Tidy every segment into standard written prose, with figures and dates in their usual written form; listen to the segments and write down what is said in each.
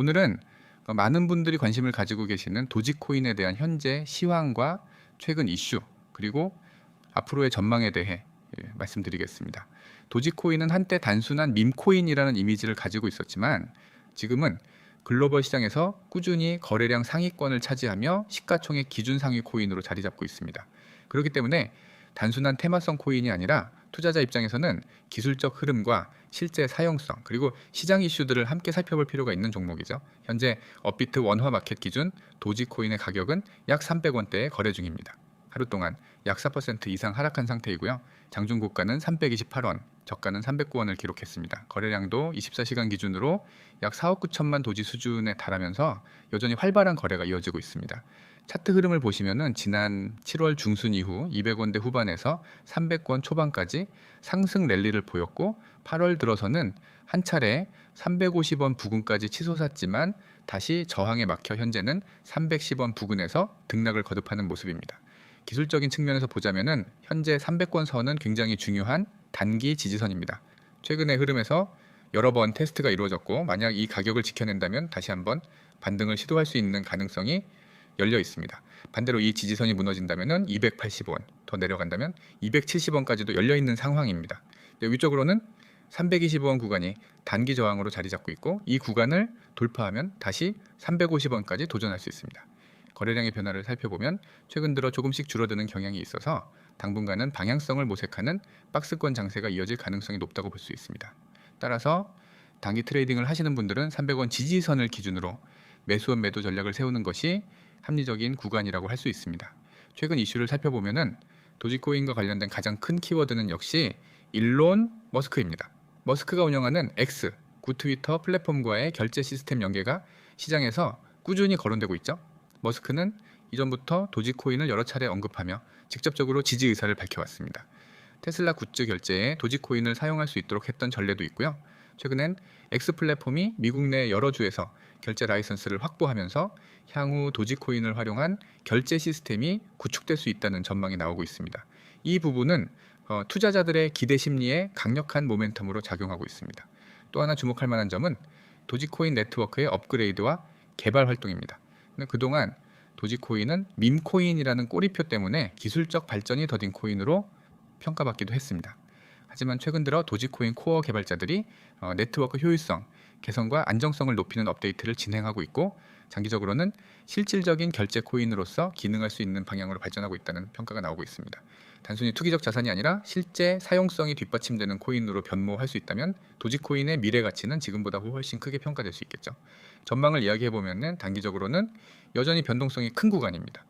오늘은 많은 분들이 관심을 가지고 계시는 도지코인에 대한 현재 시황과 최근 이슈, 그리고 앞으로의 전망에 대해 말씀드리겠습니다. 도지코인은 한때 단순한 밈코인이라는 이미지를 가지고 있었지만 지금은 글로벌 시장에서 꾸준히 거래량 상위권을 차지하며 시가총액 기준 상위 코인으로 자리 잡고 있습니다. 그렇기 때문에 단순한 테마성 코인이 아니라 투자자 입장에서는 기술적 흐름과 실제 사용성, 그리고 시장 이슈들을 함께 살펴볼 필요가 있는 종목이죠. 현재 업비트 원화 마켓 기준 도지코인의 가격은 약 300원대에 거래 중입니다. 하루 동안 약 4% 이상 하락한 상태이고요. 장중 고가는 328원, 저가는 309원을 기록했습니다. 거래량도 24시간 기준으로 약 4억 9천만 도지 수준에 달하면서 여전히 활발한 거래가 이어지고 있습니다. 차트 흐름을 보시면은 지난 7월 중순 이후 200원대 후반에서 300원 초반까지 상승 랠리를 보였고 8월 들어서는 한 차례 350원 부근까지 치솟았지만 다시 저항에 막혀 현재는 310원 부근에서 등락을 거듭하는 모습입니다. 기술적인 측면에서 보자면은 현재 300원 선은 굉장히 중요한 단기 지지선입니다. 최근의 흐름에서 여러 번 테스트가 이루어졌고 만약 이 가격을 지켜낸다면 다시 한번 반등을 시도할 수 있는 가능성이 열려 있습니다. 반대로 이 지지선이 무너진다면 280원, 더 내려간다면 270원까지도 열려 있는 상황입니다. 위쪽으로는 320원 구간이 단기 저항으로 자리 잡고 있고 이 구간을 돌파하면 다시 350원까지 도전할 수 있습니다. 거래량의 변화를 살펴보면 최근 들어 조금씩 줄어드는 경향이 있어서 당분간은 방향성을 모색하는 박스권 장세가 이어질 가능성이 높다고 볼 수 있습니다. 따라서 단기 트레이딩을 하시는 분들은 300원 지지선을 기준으로 매수원 매도 전략을 세우는 것이 합리적인 구간이라고 할 수 있습니다. 최근 이슈를 살펴보면은 도지코인과 관련된 가장 큰 키워드는 역시 일론 머스크입니다. 머스크가 운영하는 X, 구 트위터 플랫폼과의 결제 시스템 연계가 시장에서 꾸준히 거론되고 있죠. 머스크는 이전부터 도지코인을 여러 차례 언급하며 직접적으로 지지 의사를 밝혀왔습니다. 테슬라 굿즈 결제에 도지코인을 사용할 수 있도록 했던 전례도 있고요. 최근엔 X 플랫폼이 미국 내 여러 주에서 결제 라이선스를 확보하면서 향후 도지코인을 활용한 결제 시스템이 구축될 수 있다는 전망이 나오고 있습니다. 이 부분은 투자자들의 기대 심리에 강력한 모멘텀으로 작용하고 있습니다. 또 하나 주목할 만한 점은 도지코인 네트워크의 업그레이드와 개발 활동입니다. 그동안 도지코인은 밈코인이라는 꼬리표 때문에 기술적 발전이 더딘 코인으로 평가받기도 했습니다. 하지만 최근 들어 도지코인 코어 개발자들이 네트워크 효율성, 개선과 안정성을 높이는 업데이트를 진행하고 있고 장기적으로는 실질적인 결제 코인으로서 기능할 수 있는 방향으로 발전하고 있다는 평가가 나오고 있습니다. 단순히 투기적 자산이 아니라 실제 사용성이 뒷받침되는 코인으로 변모할 수 있다면 도지코인의 미래 가치는 지금보다 훨씬 크게 평가될 수 있겠죠. 전망을 이야기해보면 단기적으로는 여전히 변동성이 큰 구간입니다.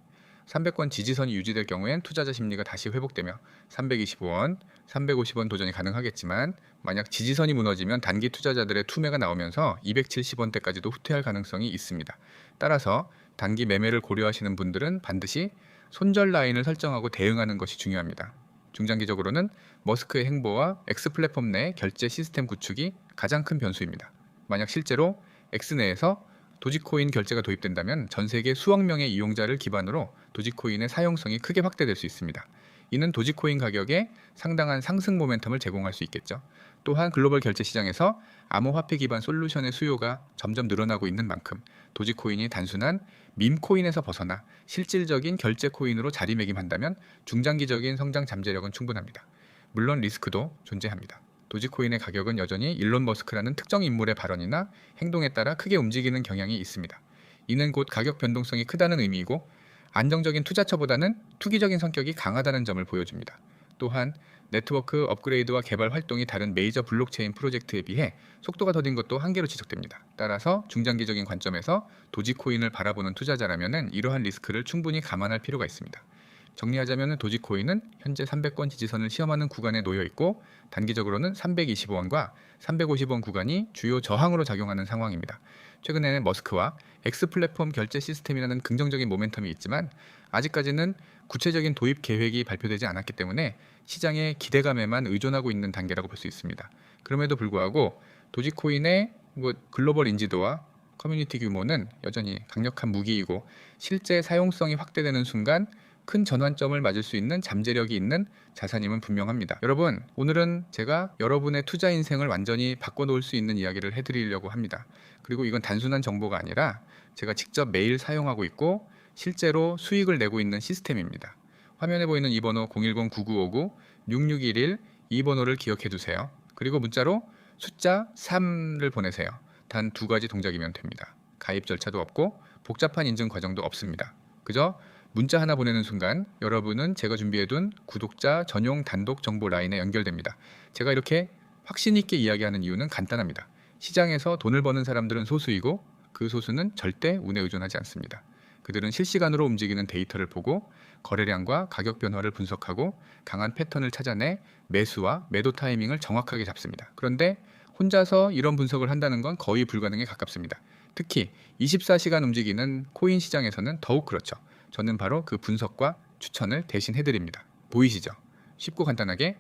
300원 지지선이 유지될 경우엔 투자자 심리가 다시 회복되며 325원, 350원 도전이 가능하겠지만 만약 지지선이 무너지면 단기 투자자들의 투매가 나오면서 270원대까지도 후퇴할 가능성이 있습니다. 따라서 단기 매매를 고려하시는 분들은 반드시 손절 라인을 설정하고 대응하는 것이 중요합니다. 중장기적으로는 머스크의 행보와 X 플랫폼 내 결제 시스템 구축이 가장 큰 변수입니다. 만약 실제로 X 내에서 도지코인 결제가 도입된다면 전 세계 수억 명의 이용자를 기반으로 도지코인의 사용성이 크게 확대될 수 있습니다. 이는 도지코인 가격에 상당한 상승 모멘텀을 제공할 수 있겠죠. 또한 글로벌 결제 시장에서 암호화폐 기반 솔루션의 수요가 점점 늘어나고 있는 만큼 도지코인이 단순한 밈코인에서 벗어나 실질적인 결제 코인으로 자리매김한다면 중장기적인 성장 잠재력은 충분합니다. 물론 리스크도 존재합니다. 도지코인의 가격은 여전히 일론 머스크라는 특정 인물의 발언이나 행동에 따라 크게 움직이는 경향이 있습니다. 이는 곧 가격 변동성이 크다는 의미이고 안정적인 투자처보다는 투기적인 성격이 강하다는 점을 보여줍니다. 또한 네트워크 업그레이드와 개발 활동이 다른 메이저 블록체인 프로젝트에 비해 속도가 더딘 것도 한계로 지적됩니다. 따라서 중장기적인 관점에서 도지코인을 바라보는 투자자라면 이러한 리스크를 충분히 감안할 필요가 있습니다. 정리하자면 도지코인은 현재 300원 지지선을 시험하는 구간에 놓여 있고 단기적으로는 325원과 350원 구간이 주요 저항으로 작용하는 상황입니다. 최근에는 머스크와 X 플랫폼 결제 시스템이라는 긍정적인 모멘텀이 있지만 아직까지는 구체적인 도입 계획이 발표되지 않았기 때문에 시장의 기대감에만 의존하고 있는 단계라고 볼 수 있습니다. 그럼에도 불구하고 도지코인의 글로벌 인지도와 커뮤니티 규모는 여전히 강력한 무기이고 실제 사용성이 확대되는 순간 큰 전환점을 맞을 수 있는 잠재력이 있는 자산임은 분명합니다. 여러분, 오늘은 제가 여러분의 투자 인생을 완전히 바꿔놓을 수 있는 이야기를 해드리려고 합니다. 그리고 이건 단순한 정보가 아니라 제가 직접 매일 사용하고 있고 실제로 수익을 내고 있는 시스템입니다. 화면에 보이는 이 번호 010-9959-6611 이 번호를 기억해 두세요. 그리고 문자로 숫자 3를 보내세요. 단 2가지 동작이면 됩니다. 가입 절차도 없고 복잡한 인증 과정도 없습니다. 그저 문자 하나 보내는 순간 여러분은 제가 준비해둔 구독자 전용 단독 정보 라인에 연결됩니다. 제가 이렇게 확신 있게 이야기하는 이유는 간단합니다. 시장에서 돈을 버는 사람들은 소수이고 그 소수는 절대 운에 의존하지 않습니다. 그들은 실시간으로 움직이는 데이터를 보고 거래량과 가격 변화를 분석하고 강한 패턴을 찾아내 매수와 매도 타이밍을 정확하게 잡습니다. 그런데 혼자서 이런 분석을 한다는 건 거의 불가능에 가깝습니다. 특히 24시간 움직이는 코인 시장에서는 더욱 그렇죠. 저는 바로 그 분석과 추천을 대신 해드립니다. 보이시죠? 쉽고 간단하게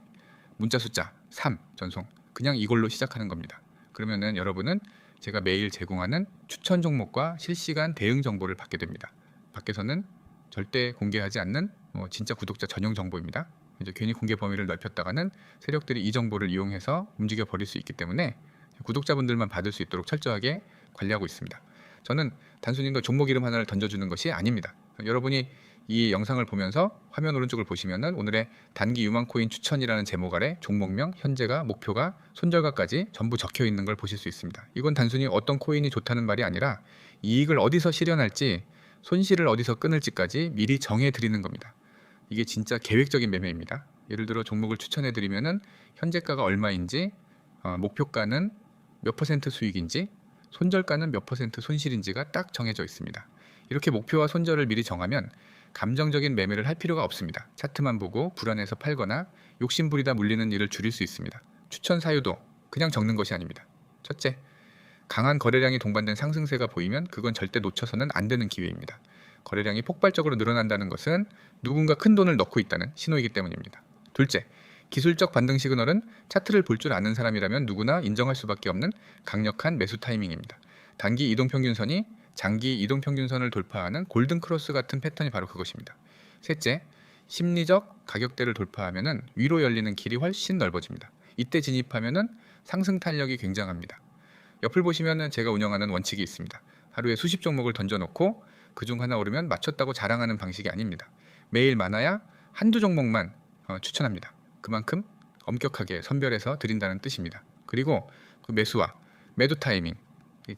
문자 숫자 3 전송, 그냥 이걸로 시작하는 겁니다. 그러면은 여러분은 제가 매일 제공하는 추천 종목과 실시간 대응 정보를 받게 됩니다. 밖에서는 절대 공개하지 않는 진짜 구독자 전용 정보입니다. 이제 괜히 공개 범위를 넓혔다가는 세력들이 이 정보를 이용해서 움직여 버릴 수 있기 때문에 구독자분들만 받을 수 있도록 철저하게 관리하고 있습니다. 저는 단순히 종목 이름 하나를 던져주는 것이 아닙니다. 여러분이 이 영상을 보면서 화면 오른쪽을 보시면은 오늘의 단기 유망 코인 추천이라는 제목 아래 종목명, 현재가, 목표가, 손절가까지 전부 적혀 있는 걸 보실 수 있습니다. 이건 단순히 어떤 코인이 좋다는 말이 아니라 이익을 어디서 실현할지, 손실을 어디서 끊을지까지 미리 정해 드리는 겁니다. 이게 진짜 계획적인 매매입니다. 예를 들어 종목을 추천해 드리면은 현재가가 얼마인지, 목표가는 몇 퍼센트 수익인지, 손절가는 몇 퍼센트 손실인지가 딱 정해져 있습니다. 이렇게 목표와 손절을 미리 정하면 감정적인 매매를 할 필요가 없습니다. 차트만 보고 불안해서 팔거나 욕심부리다 물리는 일을 줄일 수 있습니다. 추천 사유도 그냥 적는 것이 아닙니다. 첫째, 강한 거래량이 동반된 상승세가 보이면 그건 절대 놓쳐서는 안 되는 기회입니다. 거래량이 폭발적으로 늘어난다는 것은 누군가 큰 돈을 넣고 있다는 신호이기 때문입니다. 둘째, 기술적 반등 시그널은 차트를 볼 줄 아는 사람이라면 누구나 인정할 수밖에 없는 강력한 매수 타이밍입니다. 단기 이동평균선이 장기 이동평균선을 돌파하는 골든크로스 같은 패턴이 바로 그것입니다. 셋째, 심리적 가격대를 돌파하면 위로 열리는 길이 훨씬 넓어집니다. 이때 진입하면 상승 탄력이 굉장합니다. 옆을 보시면 제가 운영하는 원칙이 있습니다. 하루에 수십 종목을 던져놓고 그중 하나 오르면 맞췄다고 자랑하는 방식이 아닙니다. 매일 많아야 한두 종목만 추천합니다. 그만큼 엄격하게 선별해서 드린다는 뜻입니다. 그리고 그 매수와 매도 타이밍,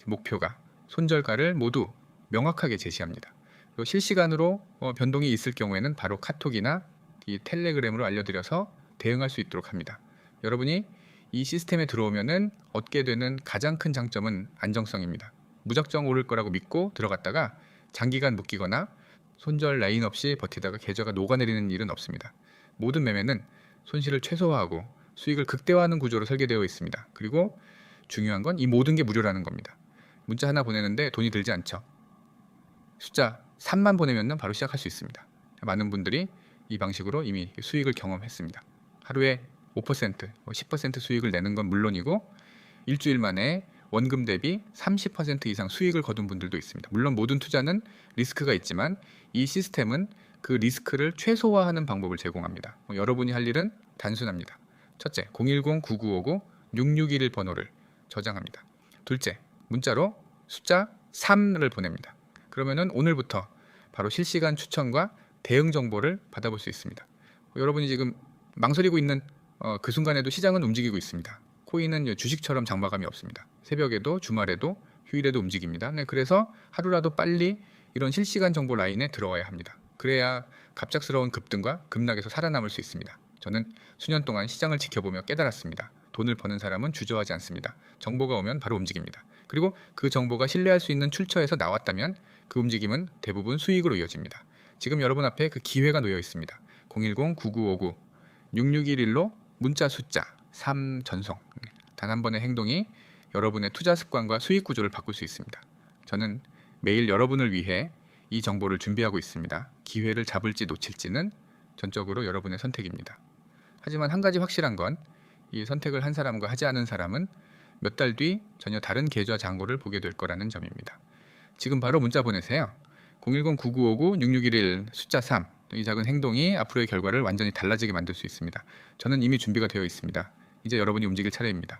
목표가, 손절가를 모두 명확하게 제시합니다. 그리고 실시간으로 변동이 있을 경우에는 바로 카톡이나 이 텔레그램으로 알려드려서 대응할 수 있도록 합니다. 여러분이 이 시스템에 들어오면은 얻게 되는 가장 큰 장점은 안정성입니다. 무작정 오를 거라고 믿고 들어갔다가 장기간 묶이거나 손절 라인 없이 버티다가 계좌가 녹아내리는 일은 없습니다. 모든 매매는 손실을 최소화하고 수익을 극대화하는 구조로 설계되어 있습니다. 그리고 중요한 건 이 모든 게 무료라는 겁니다. 문자 하나 보내는데 돈이 들지 않죠. 숫자 3만 보내면 바로 시작할 수 있습니다. 많은 분들이 이 방식으로 이미 수익을 경험했습니다. 하루에 5%, 10% 수익을 내는 건 물론이고 일주일 만에 원금 대비 30% 이상 수익을 거둔 분들도 있습니다. 물론 모든 투자는 리스크가 있지만 이 시스템은 그 리스크를 최소화하는 방법을 제공합니다. 여러분이 할 일은 단순합니다. 첫째, 010-9959-6611 번호를 저장합니다. 둘째, 문자로 숫자 3을 보냅니다. 그러면은 오늘부터 바로 실시간 추천과 대응 정보를 받아볼 수 있습니다. 여러분이 지금 망설이고 있는 그 순간에도 시장은 움직이고 있습니다. 코인은 주식처럼 장마감이 없습니다. 새벽에도 주말에도 휴일에도 움직입니다. 네, 그래서 하루라도 빨리 이런 실시간 정보 라인에 들어와야 합니다. 그래야 갑작스러운 급등과 급락에서 살아남을 수 있습니다. 저는 수년 동안 시장을 지켜보며 깨달았습니다. 돈을 버는 사람은 주저하지 않습니다. 정보가 오면 바로 움직입니다. 그리고 그 정보가 신뢰할 수 있는 출처에서 나왔다면 그 움직임은 대부분 수익으로 이어집니다. 지금 여러분 앞에 그 기회가 놓여 있습니다. 010-9959-6611로 문자 숫자 3 전송. 단 한 번의 행동이 여러분의 투자 습관과 수익 구조를 바꿀 수 있습니다. 저는 매일 여러분을 위해 이 정보를 준비하고 있습니다. 기회를 잡을지 놓칠지는 전적으로 여러분의 선택입니다. 하지만 한 가지 확실한 건 이 선택을 한 사람과 하지 않은 사람은 몇 달 뒤 전혀 다른 계좌 잔고를 보게 될 거라는 점입니다. 지금 바로 문자 보내세요. 010-9959-6611 숫자 3 이 작은 행동이 앞으로의 결과를 완전히 달라지게 만들 수 있습니다. 저는 이미 준비가 되어 있습니다. 이제 여러분이 움직일 차례입니다.